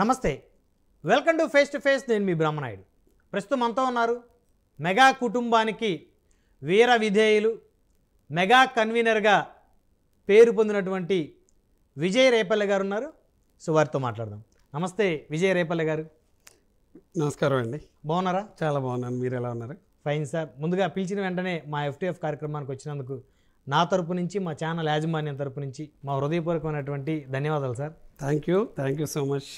నమస్తే, welcome to face. నేను మీ బ్రహ్మనాయుడు. ప్రస్తుతం మనతో ఉన్నారు మెగా కుటుంబానికి వీర విధేయులు, మెగా కన్వీనర్గా పేరు పొందినటువంటి విజయ్ రేపల్లె గారు ఉన్నారు. సో వారితో మాట్లాడదాం. నమస్తే విజయ్ రేపల్లె గారు. నమస్కారం అండి. బాగున్నారా? చాలా బాగున్నాను. మీరు ఎలా ఉన్నారు? Fine sir. ముందుగా పిలిచిన వెంటనే మా FTF కార్యక్రమానికి వచ్చినందుకు నా తరపు నుంచి, మా ఛానల్ యాజమాన్యం తరపు నుంచి మా హృదయపూర్వకమైనటువంటి ధన్యవాదాలు sir. Thank you so much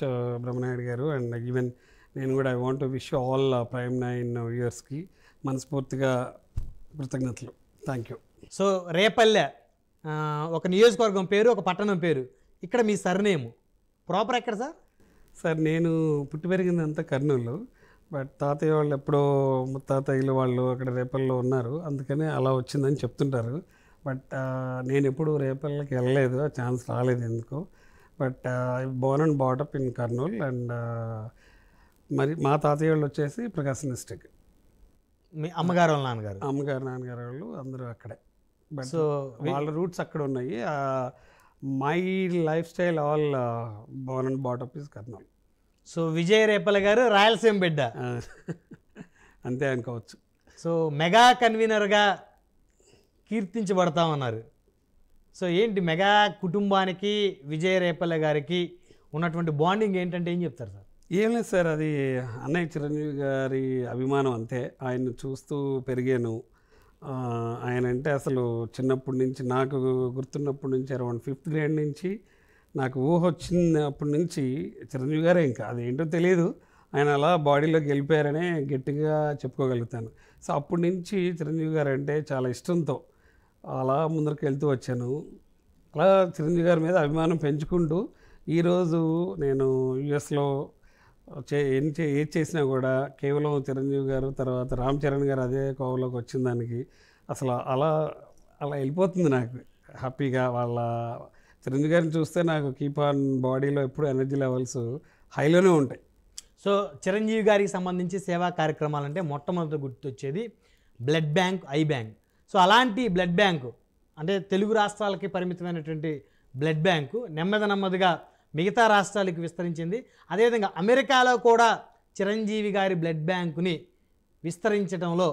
Brahmanaidu గారు. అండ్ ఈవెన్ నేను కూడా I want to wish all prime 9 వ్యూయర్స్కి మనస్ఫూర్తిగా కృతజ్ఞతలు. Thank you. సో రేపల్లె ఒక నియోజకవర్గం పేరు, ఒక పట్టణం పేరు. ఇక్కడ మీ సర్నేము ప్రాపర్ ఎక్కడ సార్? సార్ నేను పుట్టి పెరిగిందంతా కర్నూలు, బట్ తాతయ్య వాళ్ళు ఎప్పుడో ముత్తాతయ్యలు వాళ్ళు అక్కడ రేపల్లో ఉన్నారు, అందుకనే అలా వచ్చిందని చెప్తుంటారు. బట్ నేను ఎప్పుడు రేపల్లకి వెళ్ళలేదు, ఆ ఛాన్స్ రాలేదు ఎందుకో. But I Born and బాటప్ in Kurnool. And మరి మా తాతయ్య వాళ్ళు వచ్చేసి ప్రకాశం డిస్ట్రిక్ట్. మీ అమ్మగారు వాళ్ళ నాన్నగారు? అమ్మగారు నాన్నగారు వాళ్ళు అందరూ అక్కడే. బట్ సో వాళ్ళ రూట్స్ అక్కడ ఉన్నాయి. My life style all Born and బాటప్ is Kurnool. So Vijay Repalle గారు రాయలసీమ బిడ్డ అంతే అనుకోవచ్చు. సో మెగా కన్వీనర్గా కీర్తించబడతామన్నారు. సో ఏంటి మెగా కుటుంబానికి విజయ్ రేపల్లె గారికి ఉన్నటువంటి బాండింగ్ ఏంటంటే ఏం చెప్తారు సార్? ఏం లేదు సార్, అది అన్నయ్య చిరంజీవి గారి అభిమానం అంతే. ఆయన్ని చూస్తూ పెరిగాను. ఆయన అంటే అసలు చిన్నప్పటి నుంచి, నాకు గుర్తున్నప్పటి నుంచి అరౌండ్ 5th grade నుంచి నాకు ఊహ వచ్చినప్పటి నుంచి చిరంజీవి గారే. ఇంకా అదేంటో తెలియదు, ఆయన అలా బాడీలోకి వెళ్ళిపోయారనే గట్టిగా చెప్పుకోగలుగుతాను. సో అప్పటి నుంచి చిరంజీవి గారు అంటే చాలా ఇష్టంతో అలా ముందరికి వెళ్తూ వచ్చాను. అలా చిరంజీవి గారి మీద అభిమానం పెంచుకుంటూ ఈరోజు నేను యుఎస్లో ఏది చేసినా కూడా కేవలం చిరంజీవి గారు తర్వాత రామ్ చరణ్ గారు అదే కోవలోకి వచ్చిన దానికి అసలు అలా వెళ్ళిపోతుంది నాకు హ్యాపీగా. వాళ్ళ చిరంజీవి గారిని చూస్తే నాకు కీప్ ఆన్ బాడీలో ఎప్పుడు ఎనర్జీ లెవెల్స్ హైలోనే ఉంటాయి. సో చిరంజీవి గారికి సంబంధించి సేవా కార్యక్రమాలంటే మొట్టమొదటి గుర్తొచ్చేది blood bank, I bank. So అలాంటి బ్లడ్ బ్యాంకు అంటే తెలుగు రాష్ట్రాలకి పరిమితమైనటువంటి బ్లడ్ బ్యాంకు నెమ్మదిగా మిగతా రాష్ట్రాలకు విస్తరించింది. అదేవిధంగా అమెరికాలో కూడా చిరంజీవి గారి బ్లడ్ బ్యాంకుని విస్తరించడంలో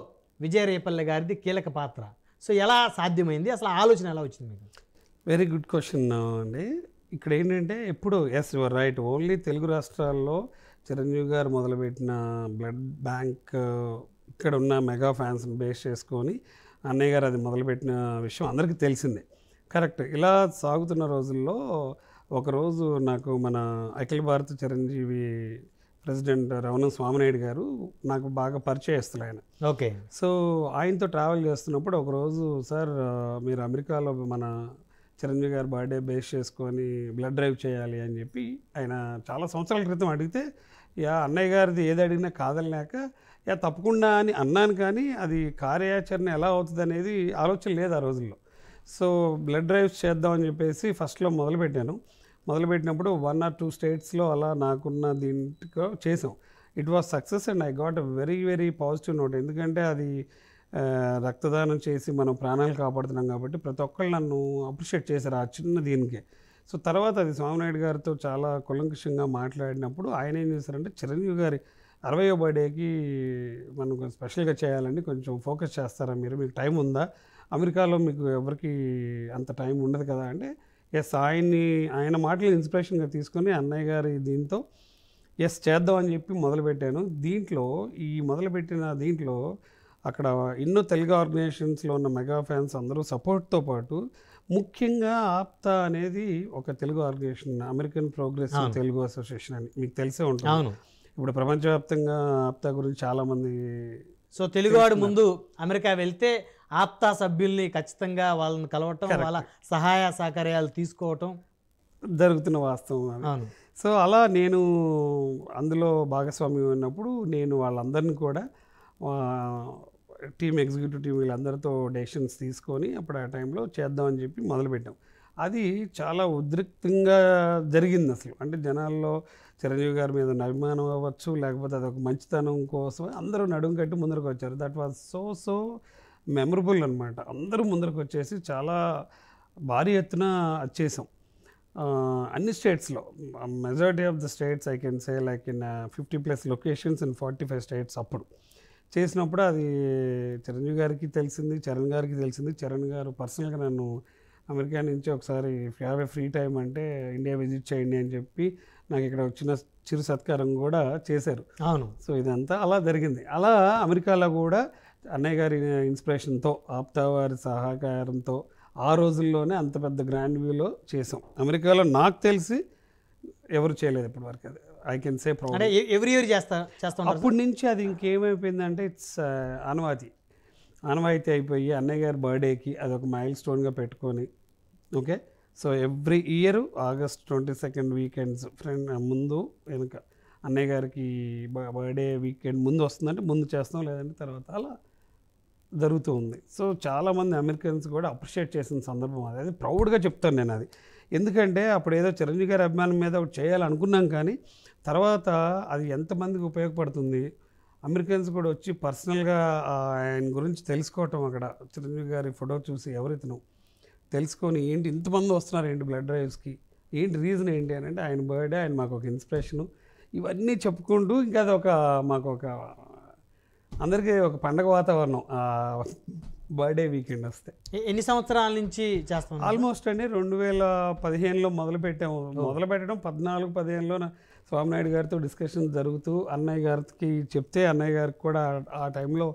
విజయ్ రేపల్లె గారిది కీలక పాత్ర. సో ఎలా సాధ్యమైంది, అసలు ఆలోచన ఎలా వచ్చింది మీకు? వెరీ గుడ్ క్వశ్చన్ అండి. ఇక్కడ ఏంటంటే ఎప్పుడు yes you're right, only Telugu రాష్ట్రాల్లో చిరంజీవి గారు మొదలుపెట్టిన బ్లడ్ బ్యాంక్ ఇక్కడ ఉన్న మెగా ఫ్యాన్స్ని బేస్ చేసుకొని అన్నయ్య గారు అది మొదలుపెట్టిన విషయం అందరికీ తెలిసిందే. కరెక్ట్. ఇలా సాగుతున్న రోజుల్లో ఒకరోజు నాకు మన అఖిల భారత చిరంజీవి ప్రెసిడెంట్ రవణం స్వామినాయుడు గారు నాకు బాగా పరిచయస్తులు ఆయన. ఓకే. సో ఆయనతో ట్రావెల్ చేస్తున్నప్పుడు ఒకరోజు, సార్ మీరు అమెరికాలో మన చిరంజీవి గారి బర్త్డే బేస్ చేసుకొని బ్లడ్ డ్రైవ్ చేయాలి అని చెప్పి ఆయన చాలా సంవత్సరాల క్రితం అడిగితే, అన్నయ్య గారిది ఏది అడిగినా కాదనలేక తప్పకుండా అని అన్నాను. కానీ అది కార్యాచరణ ఎలా అవుతుంది అనేది ఆలోచన లేదు ఆ రోజుల్లో. సో బ్లడ్ డ్రైవ్స్ చేద్దామని చెప్పేసి ఫస్ట్లో మొదలుపెట్టినప్పుడు 1 or 2 స్టేట్స్లో అలా నాకున్న దీంట్లో చేసాం. It was success and I got a very positive note. ఎందుకంటే అది రక్తదానం చేసి మనం ప్రాణాలు కాపాడుతున్నాం కాబట్టి ప్రతి ఒక్కళ్ళు నన్ను అప్రిషియేట్ చేశారు ఆ చిన్న దీనికే. సో తర్వాత అది స్వామినాయుడు గారితో చాలా కులంకుషంగా మాట్లాడినప్పుడు ఆయన ఏం చేశారంటే, చిరంజీవి గారి 60వ బర్త్డేకి మనం స్పెషల్గా చేయాలండి, కొంచెం ఫోకస్ చేస్తారా మీరు, మీకు టైం ఉందా, అమెరికాలో మీకు ఎవరికి అంత టైం ఉండదు కదా అంటే, ఎస్ ఆయన మాటలు ఇన్స్పిరేషన్గా తీసుకొని అన్నయ్య గారి దీంతో ఎస్ చేద్దాం అని చెప్పి మొదలుపెట్టాను. మొదలుపెట్టిన దీంట్లో అక్కడ ఎన్నో తెలుగు ఆర్గనైజేషన్స్లో ఉన్న మెగా ఫ్యాన్స్ అందరూ సపోర్ట్తో పాటు ముఖ్యంగా ఆప్తా అనేది ఒక Telugu organisation, American Progressive Telugu association అని మీకు తెలిసే ఉంటుంది. అవును. ఇప్పుడు ప్రపంచవ్యాప్తంగా ఆప్తా గురించి చాలామంది. సో తెలుగువాడు ముందు అమెరికా వెళ్తే ఆప్తా సభ్యుల్ని ఖచ్చితంగా వాళ్ళని కలవటం, వాళ్ళ సహాయ సహకార్యాలు తీసుకోవటం జరుగుతున్న వాస్తవం. అవును. సో అలా నేను అందులో భాగస్వామ్యం ఉన్నప్పుడు నేను వాళ్ళందరినీ కూడా ఎగ్జిక్యూటివ్ టీం వీళ్ళందరితో డెసిషన్స్ తీసుకొని అప్పుడు ఆ టైంలో చేద్దామని చెప్పి మొదలుపెట్టాం. అది చాలా ఉద్రిక్తంగా జరిగింది అసలు. అంటే జనాల్లో చిరంజీవి గారి మీద అభిమానం అవ్వచ్చు, లేకపోతే అదొక మంచితనం కోసం అందరూ నడుం కట్టి ముందరకు వచ్చారు. దట్ వాజ్ సో మెమరబుల్ అనమాట. అందరూ ముందరకు వచ్చేసి చాలా భారీ ఎత్తున చేసాం. అన్ని స్టేట్స్లో majority of the states I can say like in 50+ locations in 45 states అప్పుడు చేసినప్పుడు అది చిరంజీవి గారికి తెలిసింది, చరణ్ గారికి తెలిసింది. చరణ్ గారు పర్సనల్గా నన్ను అమెరికా నుంచి ఒకసారి హ్యావ్ ఏ ఫ్రీ టైం అంటే ఇండియా విజిట్ చేయండి అని చెప్పి నాకు ఇక్కడ వచ్చిన చిరు సత్కారం కూడా చేశారు. అవును. సో ఇదంతా అలా జరిగింది. అలా అమెరికాలో కూడా అన్నయ్య గారి ఇన్స్పిరేషన్తో, ఆప్తా వారి సహకారంతో ఆ రోజుల్లోనే అంత పెద్ద గ్రాండ్ వ్యూలో చేసాం. అమెరికాలో నాకు తెలిసి ఎవరు చేయలేదు ఇప్పటి వరకు. అది ఐ కెన్ సే ప్రౌడ్. అంటే ఎవ్రీ ఇయర్ చేస్తాం. అప్పటి నుంచి అది ఇంకేమైపోయిందంటే ఇట్స్ ఆనవాయితీ అయిపోయి అన్నయ్య గారి బర్త్డేకి అదొక మైల్ స్టోన్గా పెట్టుకొని, okay. So every year August 22 weekends ముందు వెనుక అన్నయ్య గారికి బర్త్డే వీకెండ్ ముందు వస్తుందంటే ముందు చేస్తాం, లేదంటే తర్వాత, అలా జరుగుతూ ఉంది. సో చాలామంది అమెరికన్స్ కూడా అప్రిషియేట్ చేసిన సందర్భం అది. అది ప్రౌడ్గా చెప్తాను నేను అది. ఎందుకంటే అప్పుడు ఏదో చిరంజీవి గారి అభిమానం మీద ఒకటి చేయాలనుకున్నాం, కానీ తర్వాత అది ఎంతమందికి ఉపయోగపడుతుంది, అమెరికన్స్ కూడా వచ్చి పర్సనల్గా ఆయన గురించి తెలుసుకోవటం, అక్కడ చిరంజీవి గారి ఫోటో చూసి ఎవరితను తెలుసుకొని ఏంటి ఇంతమంది వస్తున్నారు ఏంటి బ్లడ్ డ్రైవ్స్కి, ఏంటి రీజన్ ఏంటి అని అంటే ఆయన బర్త్డే, ఆయన మాకు ఒక ఇన్స్పిరేషను, ఇవన్నీ చెప్పుకుంటూ ఇంకా అది ఒక మాకు ఒక అందరికీ ఒక పండగ వాతావరణం బర్త్డే వీకెండ్ వస్తే. ఎన్ని సంవత్సరాల నుంచి చేస్తాం? ఆల్మోస్ట్ అండి 2015లో మొదలు పెట్టడం 14-15లో స్వామినాయుడు గారితో డిస్కషన్ జరుగుతూ అన్నయ్య గారికి చెప్తే అన్నయ్య గారికి కూడా ఆ టైంలో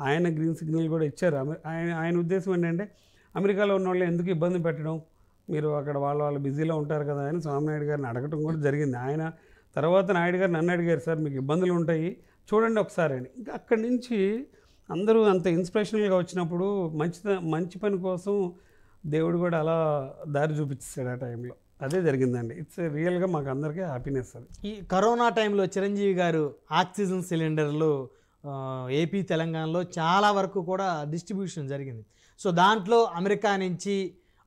ఆయన గ్రీన్ సిగ్నల్ కూడా ఇచ్చారు. ఆయన ఉద్దేశం ఏంటంటే అమెరికాలో ఉన్న వాళ్ళు ఎందుకు ఇబ్బంది పెట్టడం, మీరు అక్కడ వాళ్ళు బిజీలో ఉంటారు కదా అని స్వామినాయుడు గారిని అడగటం కూడా జరిగింది. ఆయన తర్వాత నాయుడు గారు నన్ను అడిగారు, సార్ మీకు ఇబ్బందులు ఉంటాయి చూడండి ఒకసారి అని. ఇంకా అక్కడి నుంచి అందరూ అంత ఇన్స్పిరేషనల్గా వచ్చినప్పుడు మంచి పని కోసం దేవుడు కూడా అలా దారి చూపించాడు ఆ టైంలో. అదే జరిగిందండి. ఇట్స్ రియల్గా మాకు అందరికీ హ్యాపీనెస్. అది ఈ కరోనా టైంలో చిరంజీవి గారు ఆక్సిజన్ సిలిండర్లు ఏపీ తెలంగాణలో చాలా వరకు కూడా డిస్ట్రిబ్యూషన్ జరిగింది. సో దాంట్లో అమెరికా నుంచి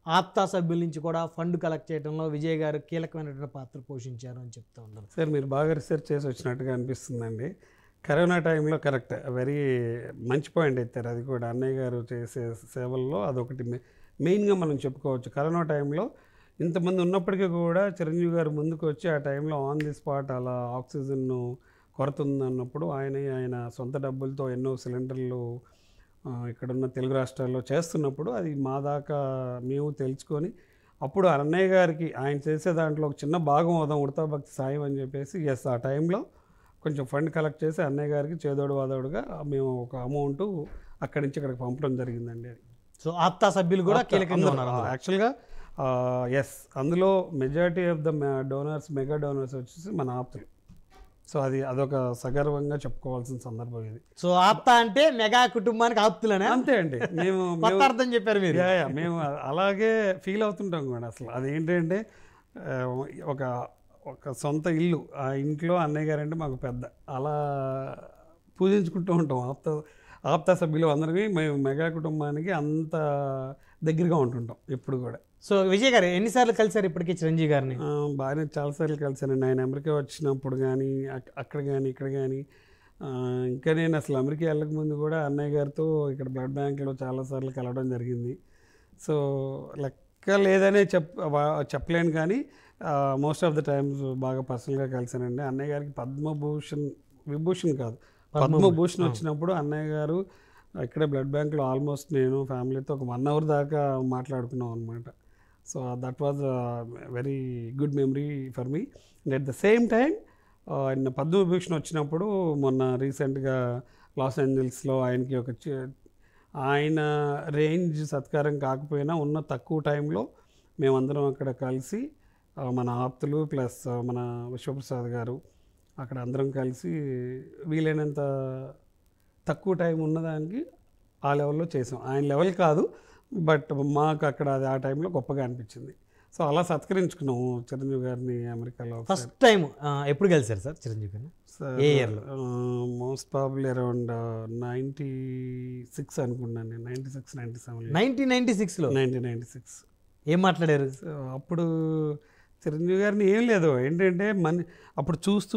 ఆప్తా సభ్యుల నుంచి కూడా ఫండ్ కలెక్ట్ చేయడంలో విజయ్ గారు కీలకమైనటువంటి పాత్ర పోషించారు అని చెప్తూ ఉంటారు. సార్ మీరు బాగా రీసెర్చ్ చేసి వచ్చినట్టుగా అనిపిస్తుందండి. కరోనా టైంలో కరెక్ట్ వెరీ మంచి పాయింట్ ఎత్తారు. అది కూడా అన్నయ్య గారు చేసే సేవల్లో అదొకటి మెయిన్గా మనం చెప్పుకోవచ్చు. కరోనా టైంలో ఇంతమంది ఉన్నప్పటికీ కూడా చిరంజీవి గారు ముందుకు వచ్చి ఆ టైంలో ఆన్ ది స్పాట్ అలా ఆక్సిజన్ కొరత ఉందన్నప్పుడు ఆయన సొంత డబ్బులతో ఎన్నో సిలిండర్లు ఇక్కడున్న తెలుగు రాష్ట్రాల్లో చేస్తున్నప్పుడు అది మా దాకా మేము తెలుసుకొని అప్పుడు అన్నయ్య గారికి ఆయన చేసే దాంట్లో ఒక చిన్న భాగం అవుదాం ఉడతా భక్తి సాయం అని చెప్పేసి ఆ టైంలో కొంచెం ఫండ్ కలెక్ట్ చేసి అన్నయ్య గారికి చేదోడు వాదోడుగా మేము ఒక అమౌంట్ అక్కడి నుంచి ఇక్కడికి పంపడం జరిగిందండి. అది సో ఆప్తా సభ్యులు కూడా కీలకంగా ఉన్నారు యాక్చువల్గా. ఎస్, అందులో majority of the mega donors వచ్చేసి మన ఆప్తులు. సో అదొక సగర్వంగా చెప్పుకోవాల్సిన సందర్భం ఇది. సో ఆప్తా అంటే మెగా కుటుంబానికి ఆప్తులనే అంతే అండి. మేము అర్థం చెప్పారు మీరు. మేము అలాగే ఫీల్ అవుతుంటాం కూడా. అసలు అదేంటంటే ఒక సొంత ఇల్లు, ఆ ఇంట్లో అన్నయ్య గారు అంటే మాకు పెద్ద, అలా పూజించుకుంటూ ఉంటాం. ఆప్తా సభ్యులు అందరికీ మేము మెగా కుటుంబానికి అంత దగ్గరగా ఉంటుంటాం ఎప్పుడు కూడా. సో విజయ్ గారు ఎన్నిసార్లు కలిసారు ఇప్పటికీ చిరంజీవి గారిని? బాగానే చాలాసార్లు కలిసానండి. ఆయన అమెరికా వచ్చినప్పుడు కానీ అక్కడ కానీ ఇక్కడ కానీ. ఇంకా నేను అసలు అమెరికా వెళ్ళక ముందు కూడా అన్నయ్య గారితో ఇక్కడ బ్లడ్ బ్యాంక్లో చాలాసార్లు కలవడం జరిగింది. సో లెక్క లేదనే చెప్పలేను, కానీ మోస్ట్ ఆఫ్ ద టైమ్స్ బాగా పర్సనల్గా కలిసానండి. అన్నయ్య గారికి విభూషణ్ కాదు పద్మభూషణ్ వచ్చినప్పుడు అన్నయ్య గారు ఇక్కడే బ్లడ్ బ్యాంక్లో ఆల్మోస్ట్ నేను ఫ్యామిలీతో ఒక 1 hour దాకా మాట్లాడుకున్నాం అనమాట. So that was very good memory for me. And at the same time ఆయన పద్మభూషణ్ వచ్చినప్పుడు మొన్న రీసెంట్గా లాస్ ఏంజల్స్లో ఆయనకి ఆయన రేంజ్ సత్కారం కాకపోయినా ఉన్న తక్కువ టైంలో మేమందరం అక్కడ కలిసి మన ఆప్తులు ప్లస్ మన విశ్వప్రసాద్ గారు అక్కడ అందరం కలిసి వీలైనంత తక్కువ టైం ఉన్నదానికి ఆ లెవెల్లో చేసాం. ఆయన లెవెల్ కాదు, బట్ మాకు అక్కడ అది ఆ టైంలో గొప్పగా అనిపించింది. సో అలా సత్కరించుకున్నాము చిరంజీవి గారిని అమెరికాలో. ఫస్ట్ టైం ఎప్పుడు కలిసారు సార్ చిరంజీవి గారిని? ఏ ఇయర్లో? మోస్ట్ ప్రాబబ్లీ అరౌండ్ 96 అనుకున్నాను నేను. 96-97. 1996. ఏం మాట్లాడారు? అప్పుడు చిరంజీవి గారిని ఏం లేదు, ఏంటంటే అప్పుడు చూస్తూ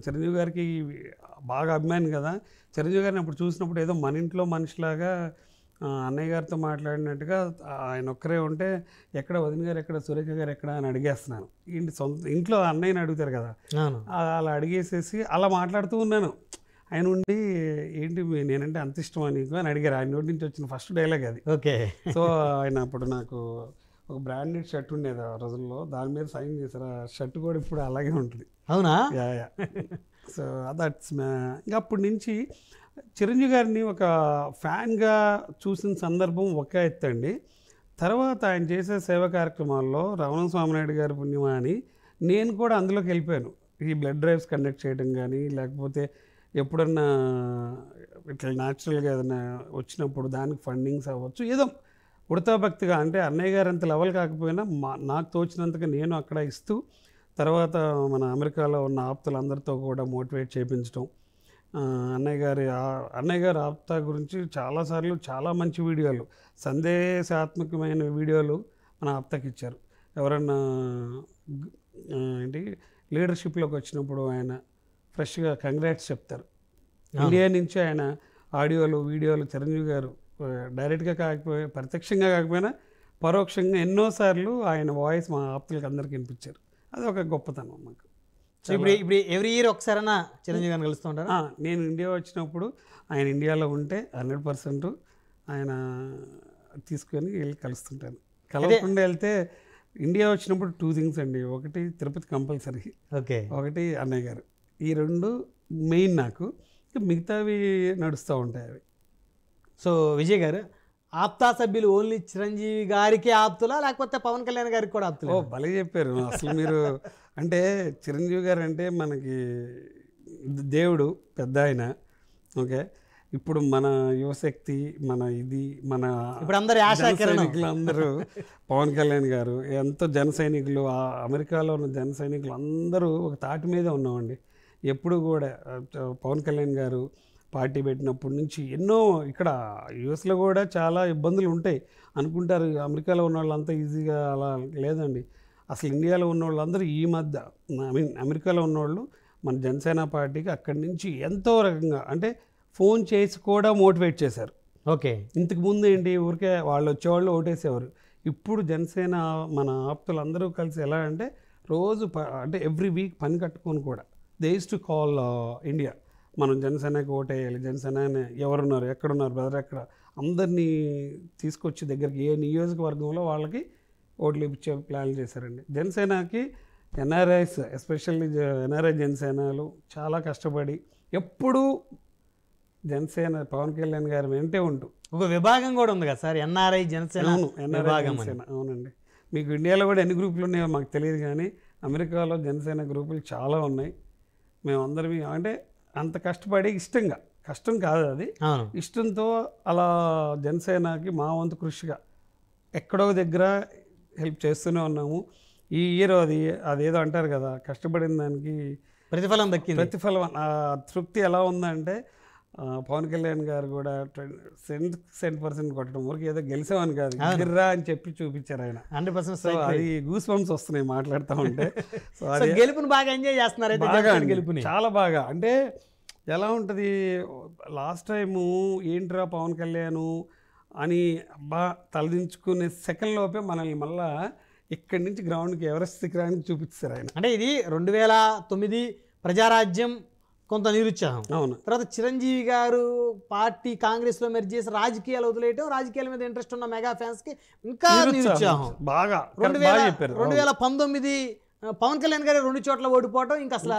చిరంజీవి గారికి బాగా అభిమాని కదా. చిరంజీవి గారిని అప్పుడు చూసినప్పుడు ఏదో మన ఇంట్లో మనిషిలాగా అన్నయ్య గారితో మాట్లాడినట్టుగా ఆయన ఒక్కరే ఉంటే ఎక్కడ వదిన గారు ఎక్కడ, సురేఖ గారు ఎక్కడ అని అడిగేస్తున్నాను. ఇంట్లో అన్నయ్యని అడుగుతారు కదా, అలా అడిగేసేసి అలా మాట్లాడుతూ ఉన్నాను. ఆయన ఉండి ఏంటి నేనంటే అంత ఇష్టమా నీకు అని అడిగారు. ఆయన నోటి నుంచి వచ్చిన ఫస్ట్ డైలాగ్ అది. ఓకే. సో ఆయన అప్పుడు నాకు ఒక బ్రాండెడ్ షర్ట్ ఉండేది ఆ రోజుల్లో, దాని మీద సైన్ చేశారు. ఆ షర్ట్ కూడా ఇప్పుడు అలాగే ఉంటుంది. అవునా? యా. సో దట్స్ ఇంకా అప్పటి నుంచి చిరంజీవి గారిని ఒక ఫ్యాన్గా చూసిన సందర్భం ఒక ఎత్తండి. తర్వాత ఆయన చేసే సేవా కార్యక్రమాల్లో రమణ స్వామినాయుడు గారి పుణ్యమా అని నేను కూడా అందులోకి వెళ్ళిపోయాను. ఈ బ్లడ్ డ్రైవ్స్ కండక్ట్ చేయడం కానీ, లేకపోతే ఎప్పుడన్నా ఇట్లా న్యాచురల్గా ఏదైనా వచ్చినప్పుడు దానికి ఫండింగ్స్ అవ్వచ్చు, ఏదో ఉడతాభక్తిగా, అంటే అన్నయ్య గారు అంత లెవెల్ కాకపోయినా నాకు తోచినంతగా నేను అక్కడ ఇస్తూ, తర్వాత మన అమెరికాలో ఉన్న ఆప్తులందరితో కూడా మోటివేట్ చేయించడం. అన్నయ్య గారు ఆప్తా గురించి చాలాసార్లు చాలా మంచి వీడియోలు, సందేశాత్మకమైన వీడియోలు మన ఆప్తాకి ఇచ్చారు. ఎవరన్నా ఏంటి లీడర్షిప్లోకి వచ్చినప్పుడు ఆయన ఫ్రెష్గా కంగ్రాట్స్ చెప్తారు. ఇండియా నుంచి ఆయన ఆడియోలు, వీడియోలు చిరంజీవి గారు డైరెక్ట్గా కాకపోయినా, ప్రత్యక్షంగా కాకపోయినా పరోక్షంగా ఎన్నోసార్లు ఆయన వాయిస్ మా ఆప్తులకు అందరికీ వినిపించారు. అది ఒక గొప్పతనం మాకు. సో ఇప్పుడు ఎవ్రీ ఇయర్ ఒకసారైనా చిరంజీవి గారిని కలుస్తూ ఉంటారు? నేను ఇండియా వచ్చినప్పుడు, ఆయన ఇండియాలో ఉంటే 100% ఆయన తీసుకొని వెళ్ళి కలుస్తుంటాను. కలవకుండా వెళ్తే, ఇండియా వచ్చినప్పుడు 2 థింగ్స్ అండి. ఒకటి తిరుపతి కంపల్సరీ, ఓకే, ఒకటి అన్నయ్య గారు. ఈ 2 మెయిన్ నాకు. మిగతావి నడుస్తూ ఉంటాయి అవి. సో విజయ్ గారు, ఆప్తా సభ్యులు ఓన్లీ చిరంజీవి గారికి ఆప్తులా, లేకపోతే పవన్ కళ్యాణ్ గారికి కూడా ఆప్తులా? భలే చెప్పారు అసలు మీరు. అంటే చిరంజీవి గారు అంటే మనకి దేవుడు, పెద్ద ఆయన. ఓకే, ఇప్పుడు మన యువశక్తి, మన ఇప్పుడు అందరూ సైనికులు అందరూ పవన్ కళ్యాణ్ గారు, ఎంతో జన సైనికులు, అమెరికాలో ఉన్న జన సైనికులు అందరూ ఒక తాటి మీద ఉన్నామండి. ఎప్పుడు కూడా పవన్ కళ్యాణ్ గారు పార్టీ పెట్టినప్పటి నుంచి ఎన్నో, ఇక్కడ యుఎస్లో కూడా చాలా ఇబ్బందులు ఉంటాయి అనుకుంటారు. అమెరికాలో ఉన్న వాళ్ళంతా ఈజీగా అలా లేదండి. అసలు ఇండియాలో ఉన్న వాళ్ళందరూ ఈ మధ్య, అమెరికాలో ఉన్నవాళ్ళు మన జనసేన పార్టీకి అక్కడి నుంచి ఎంతో రకంగా, అంటే ఫోన్ చేసి కూడా మోటివేట్ చేశారు. ఓకే, ఇంతకు ముందు ఏంటి, ఊరికే వాళ్ళు వచ్చేవాళ్ళు ఓటేసేవారు. ఇప్పుడు జనసేన మన ఆప్తులందరూ కలిసి ఎలా అంటే రోజు అంటే ఎవ్రీ వీక్ పని కట్టుకొని కూడా they use to call India, మనం జనసేనకి ఓటేయాలి, జనసేన ఎవరున్నారు, ఎక్కడున్నారు బ్రదర్, ఎక్కడ, అందరినీ తీసుకొచ్చి దగ్గరికి ఏ నియోజకవర్గంలో వాళ్ళకి ఓట్లు ఇచ్చే ప్లాన్ చేశారండి. జనసేనకి ఎన్ఆర్ఐస్, ఎస్పెషల్లీ ఎన్ఆర్ఐ జనసేనలు చాలా కష్టపడి ఎప్పుడూ జనసేన పవన్ కళ్యాణ్ గారు వెంటే ఉంటూ, ఒక విభాగం కూడా ఉంది కదా సార్, ఎన్ఆర్ఐ జనసేన. అవునండి. మీకు ఇండియాలో కూడా ఎన్ని గ్రూపులు ఉన్నాయో మాకు తెలియదు, కానీ అమెరికాలో జనసేన గ్రూపులు చాలా ఉన్నాయి. మేమందరం అంటే అంత కష్టపడి ఇష్టంగా, కష్టం కాదు అది, ఇష్టంతో అలా జనసేనకి మా వంతు కృషిగా ఎక్కడో దగ్గర హెల్ప్ చేస్తూనే ఉన్నాము. ఈ ఇయర్ అదేదో అంటారు కదా, కష్టపడిన దానికి ప్రతిఫలం దక్కింది. ప్రతిఫలం తృప్తి ఎలా ఉందంటే, పవన్ కళ్యాణ్ గారు కూడా 100% కొట్టడం, ఊరికి ఏదో గెలిచామని కాదు, గిర్రా అని చెప్పి చూపించారు ఆయన. 100%. అది గూస్ బంప్స్ వస్తున్నాయి మాట్లాడుతూ ఉంటే. సో అది గెలుపుని బాగా ఎంజాయ్ చేస్తున్నారు గెలుపుని చాలా బాగా. అంటే ఎలా ఉంటుంది, లాస్ట్ టైము ఏంట్రా పవన్ కళ్యాణ్ అని అబ్బా తలదించుకునే సెకండ్ లోపే మనల్ని మళ్ళా ఇక్కడి నుంచి గ్రౌండ్కి ఎవరెస్ట్ శిఖరానికి చూపిస్తారు ఆయన. అంటే ఇది 2009 ప్రజారాజ్యం కొంత నిరుత్సాహం. అవును. తర్వాత చిరంజీవి గారు పార్టీ కాంగ్రెస్లో మెర్జ్ చేసి రాజకీయాలు వదిలేయటం, రాజకీయాల మీద ఇంట్రెస్ట్ ఉన్న మెగా ఫ్యాన్స్కి ఇంకా నిరుత్సాహం. బాగా 2019 పవన్ కళ్యాణ్ గారు 2 చోట్ల ఓడిపోవటం, ఇంకా అసలు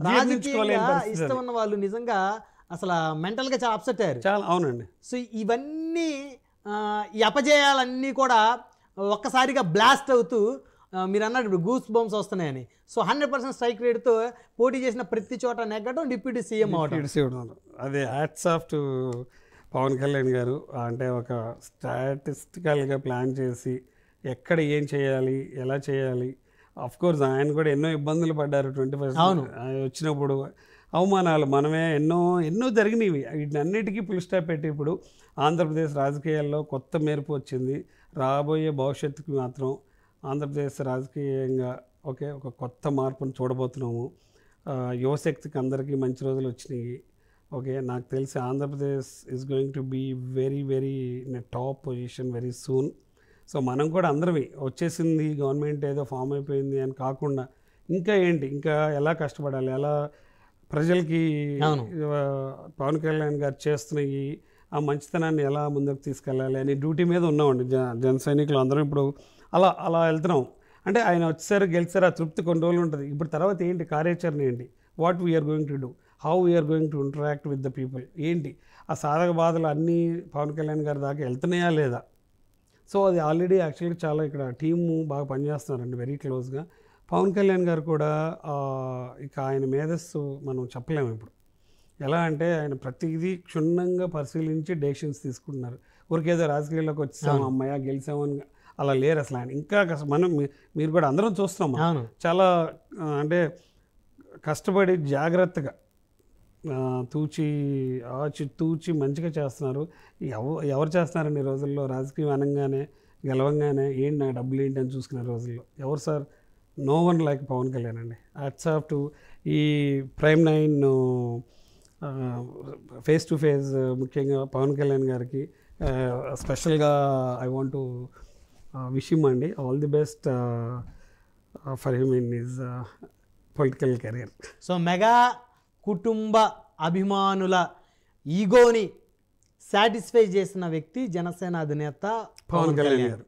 రాజకీయంగా ఇష్టం ఉన్న వాళ్ళు నిజంగా అసలు మెంటల్గా చాలా అప్సెట్ అయ్యారు. చాలా. అవునండి. సో ఇవన్నీ ఈ అపజయాలన్నీ కూడా ఒక్కసారిగా బ్లాస్ట్ అవుతూ మీరు అన్నట్టు ఇప్పుడు గూస్ బంప్స్ వస్తున్నాయని, సో 100% స్ట్రైక్ రేట్తో పోటీ చేసిన ప్రతి చోట నెగ్గడం, డిప్యూటీ సీఎం అవడం. అదే hats off to Pavan Kalyan garu. అంటే ఒక స్టాటిస్టికల్గా ప్లాన్ చేసి ఎక్కడ ఏం చేయాలి, ఎలా చేయాలి. అఫ్ కోర్స్ ఆయన కూడా ఎన్నో ఇబ్బందులు పడ్డారు 20% వచ్చినప్పుడు, అవమానాలు మనమే ఎన్నో జరిగినవి. వీటన్నిటికీ ఫుల్ స్టాప్ పెట్టి ఇప్పుడు ఆంధ్రప్రదేశ్ రాజకీయాల్లో కొత్త మెరుపు వచ్చింది. రాబోయే భవిష్యత్తుకి మాత్రం ఆంధ్రప్రదేశ్ రాజకీయంగా ఒక కొత్త మార్పును చూడబోతున్నాము. యువశక్తికి అందరికీ మంచి రోజులు వచ్చినాయి. ఓకే, నాకు తెలిసి Andhra Pradesh is going to be very very in a top position very soon. So మనం కూడా అందరమే వచ్చేసింది గవర్నమెంట్ ఏదో ఫామ్ అయిపోయింది అని కాకుండా ఇంకా ఏంటి, ఇంకా ఎలా కష్టపడాలి, ఎలా ప్రజలకి పవన్ కళ్యాణ్ గారు చేస్తున్నాయి ఆ మంచితనాన్ని ఎలా ముందుకు తీసుకెళ్ళాలి అని డ్యూటీ మీద ఉన్నామండి జన సైనికులు అందరం. ఇప్పుడు అలా అలా వెళ్తున్నాం. అంటే ఆయన వచ్చారు గెలిచారు ఆ తృప్తి కొన్ని రోజులు ఉంటుంది. ఇప్పుడు తర్వాత ఏంటి కార్యాచరణ ఏంటి, what we are going to do, how we are going to interact with the people, ఏంటి ఆ సాధక బాధలు అన్నీ పవన్ కళ్యాణ్ గారి దాకా వెళ్తున్నాయా లేదా. సో అది ఆల్రెడీ యాక్చువల్గా చాలా ఇక్కడ టీము బాగా పనిచేస్తున్నారండి వెరీ క్లోజ్గా. పవన్ కళ్యాణ్ గారు కూడా ఇక ఆయన మేధస్సు మనం చెప్పలేము ఇప్పుడు. ఎలా అంటే ఆయన ప్రతిదీ క్షుణ్ణంగా పరిశీలించి డెసిషన్స్ తీసుకుంటున్నారు. ఊరికేదో రాజకీయాల్లోకి వచ్చాము అమ్మాయ గెలిచామని అలా లేరు అసలు ఆయన. ఇంకా మనం మీరు కూడా అందరం చూస్తున్నాం చాలా అంటే కష్టపడి జాగ్రత్తగా తూచి మంచిగా చేస్తున్నారు. ఎవరు చేస్తున్నారండి ఈ రోజుల్లో రాజకీయం అనగానే గెలవంగానే ఏంటి నా డబ్బులు ఏంటి అని చూసుకునే రోజుల్లో ఎవరు sir? No one like Pawan Kalyan అండి. హ్యాట్స్ ఆఫ్ టు ఈ ప్రైమ్ 9 ఫేస్ టు ఫేస్ ముఖ్యంగా పవన్ కళ్యాణ్ గారికి స్పెషల్గా I want to wish him అండి all the best for him in his political career. So mega కుటుంబ అభిమానుల ఈగోని సాటిస్ఫై చేసిన వ్యక్తి జనసేన అధినేత పవన్ కళ్యాణ్ గారు.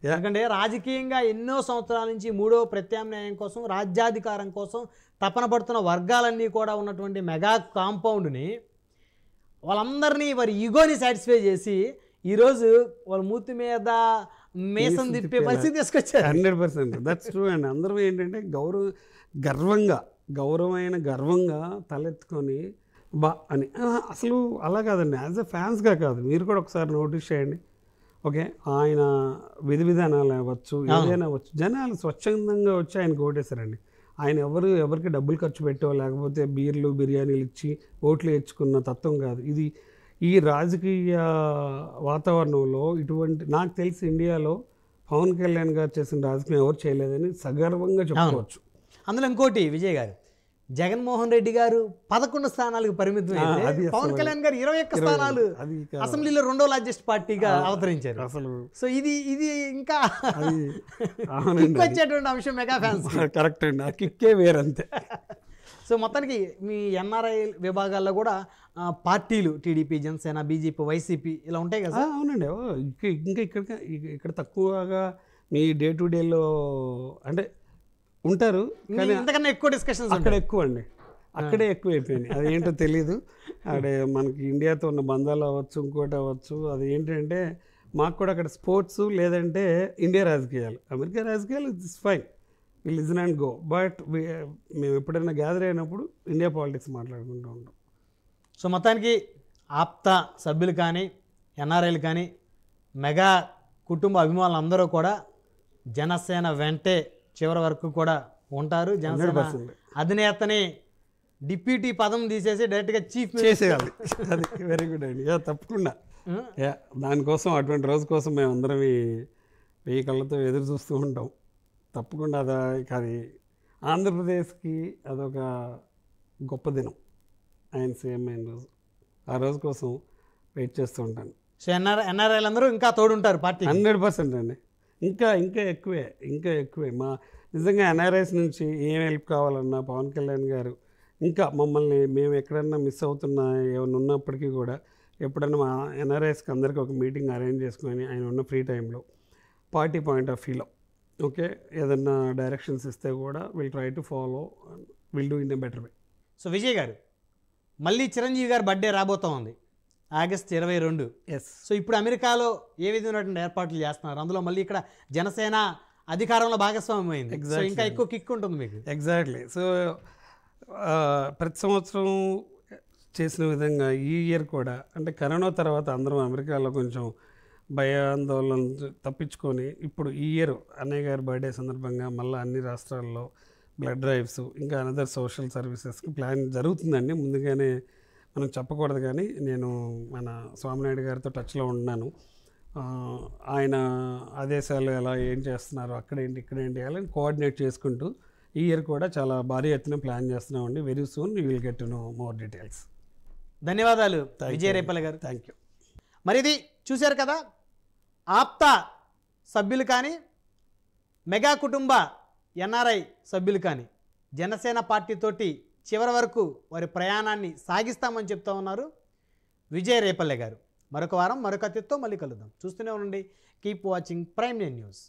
ఎందుకంటే రాజకీయంగా ఎన్నో సంవత్సరాల నుంచి మూడో ప్రత్యామ్నాయం కోసం రాజ్యాధికారం కోసం తపన పడుతున్న వర్గాలన్నీ కూడా ఉన్నటువంటి మెగా కాంపౌండ్ని వాళ్ళందరినీ వారి ఈగోని సాటిస్ఫై చేసి ఈరోజు వాళ్ళ మూతి మీద మేసం తిప్పే పరిస్థితి తీసుకొచ్చారు. 100% దట్స్ ట్రూ అండి. అందరూ ఏంటంటే గర్వంగా తలెత్తుకొని బా అని అసలు అలా కాదండి. యాజ్ ఎ ఫ్యాన్స్గా కాదు, మీరు కూడా ఒకసారి నోటీస్ చేయండి. ఓకే, ఆయన విధి విధానాలు అవ్వచ్చు ఏదైనా అవ్వచ్చు, జనాలు స్వచ్ఛందంగా వచ్చి ఆయనకు ఓటేశారండి. ఆయన ఎవరికి డబ్బులు ఖర్చు పెట్టో లేకపోతే బీర్లు బిర్యానీలు ఇచ్చి ఓట్లు వేయించుకున్న తత్వం కాదు ఇది. ఈ రాజకీయ వాతావరణంలో ఇటువంటి నాకు తెలిసి ఇండియాలో పవన్ కళ్యాణ్ గారు చేసిన రాజకీయం ఎవరు చేయలేదని సగర్వంగా చెప్పుకోవచ్చు. అందులో ఇంకోటి విజయ్ గారు, జగన్మోహన్ రెడ్డి గారు 11 స్థానాలకు పరిమితం అయితే పవన్ కళ్యాణ్ గారు 21 స్థానాలు అసెంబ్లీలో రెండో లార్జెస్ట్ పార్టీగా అవతరించారు. అసలు సో ఇది ఇంకా వచ్చేటువంటి అంశం మెగా ఫ్యాన్స్. కరెక్ట్ అండి, ఆ కిక్కే వేరంతే. సో మొత్తానికి మీ ఎన్ఆర్ఐ విభాగాల్లో కూడా పార్టీలు టీడీపీ, జనసేన, బీజేపీ, వైసీపీ ఇలా ఉంటాయి కదా? అవునండి. ఇంకా ఇక్కడ తక్కువగా మీ డే టు డేలో అంటే ఉంటారు, కానీ అంతకన్నా ఎక్కువ డిస్కషన్స్ అక్కడ ఎక్కువ అండి. అక్కడే ఎక్కువ అయిపోయింది. అది ఏంటో తెలీదు. అదే మనకి ఇండియాతో ఉన్న బంధాలు అవ్వచ్చు, ఇంకోటి అవ్వచ్చు. అది ఏంటంటే మాకు కూడా అక్కడ స్పోర్ట్స్ లేదంటే ఇండియా రాజకీయాలు, అమెరికా రాజకీయాలు it's fine, we listen and go. But మేము ఎప్పుడైనా గ్యాదర్ అయినప్పుడు ఇండియా పాలిటిక్స్ మాట్లాడుకుంటూ ఉంటాం. సో మొత్తానికి ఆప్త సభ్యులు కానీ ఎన్ఆర్ఐలు కానీ మెగా కుటుంబ అభిమానులు అందరూ కూడా జనసేన వెంటే చివరి వరకు కూడా ఉంటారు. జనసేన అధినేతని డిప్యూటీ పదం తీసేసి డైరెక్ట్గా చీఫ్ చేసేయాలి. అది వెరీ గుడ్ అండి. తప్పకుండా దానికోసం అటువంటి రోజు కోసం మేము అందరం 1000 కళ్ళతో ఎదురు చూస్తూ ఉంటాం. తప్పకుండా అది ఆంధ్రప్రదేశ్కి అదొక గొప్ప దినం. ఆయన సీఎం అయిన రోజు, ఆ రోజు కోసం వెయిట్ చేస్తూ ఉంటాను. సో ఎన్ఆర్ఐలు అందరూ ఇంకా తోడుంటారు పార్టీ. 100% అండి. ఇంకా ఎక్కువే మా నిజంగా ఎన్ఆర్ఐస్ నుంచి ఏం హెల్ప్ కావాలన్నా పవన్ కళ్యాణ్ గారు ఇంకా మమ్మల్ని మేము ఎక్కడన్నా మిస్ అవుతున్నా ఏమైనా ఉన్నప్పటికీ కూడా ఎప్పుడన్నా మా ఎన్ఆర్ఐస్కి అందరికీ ఒక మీటింగ్ అరేంజ్ చేసుకొని ఆయన ఉన్న ఫ్రీ టైంలో పార్టీ పాయింట్ ఆఫ్ వ్యూలో ఓకే ఏదన్నా డైరెక్షన్స్ ఇస్తే కూడా will try to follow, will do in a better way. So Vijay గారు, మళ్ళీ చిరంజీవి గారి బర్త్డే రాబోతూ ఉంది ఆగస్ట్ 22. సో ఇప్పుడు అమెరికాలో ఏ విధమైనటువంటి ఏర్పాట్లు చేస్తున్నారు? అందులో మళ్ళీ ఇక్కడ జనసేన అధికారంలో భాగస్వామ్యం అయింది. సో ఇంకా ఎక్కువ కిక్ ఉంటుంది మీకు. ఎగ్జాక్ట్లీ. సో ప్రతి సంవత్సరం చేసిన విధంగా ఈ ఇయర్ కూడా అంటే కరోనా తర్వాత అందరం అమెరికాలో కొంచెం భయాందోళన తప్పించుకొని ఇప్పుడు ఈ ఇయర్ అన్నయ్య గారి బర్త్డే సందర్భంగా మళ్ళీ అన్ని రాష్ట్రాల్లో బ్లడ్ డ్రైవ్స్ ఇంకా అనదర్ సోషల్ సర్వీసెస్కి ప్లాన్ జరుగుతుందండి. ముందుగానే మనం చెప్పకూడదు, కానీ నేను మన స్వామినాయుడు గారితో టచ్లో ఉన్నాను. ఆయన ఆదేశాలు ఎలా ఏం చేస్తున్నారు, అక్కడేంటి ఇక్కడేంటి అలా కోఆర్డినేట్ చేసుకుంటూ ఈ ఇయర్ కూడా చాలా భారీ ఎత్తున ప్లాన్ చేస్తున్నామండి. Very soon you will get to know more details. ధన్యవాదాలు విజయ రేపల్లి గారు. Thank you. మరి ఇది చూశారు కదా, ఆప్తా సభ్యులు కానీ మెగా కుటుంబ ఎన్ఆర్ఐ సభ్యులు కానీ జనసేన పార్టీతోటి చివరి వరకు వారి ప్రయాణాన్ని సాగిస్తామని చెప్తా ఉన్నారు విజయ రేపల్లె గారు. మరొక వారం మరొక అతిథితో మళ్ళీ కలుద్దాం. చూస్తూనే ఉండండి. Keep watching prime nine news.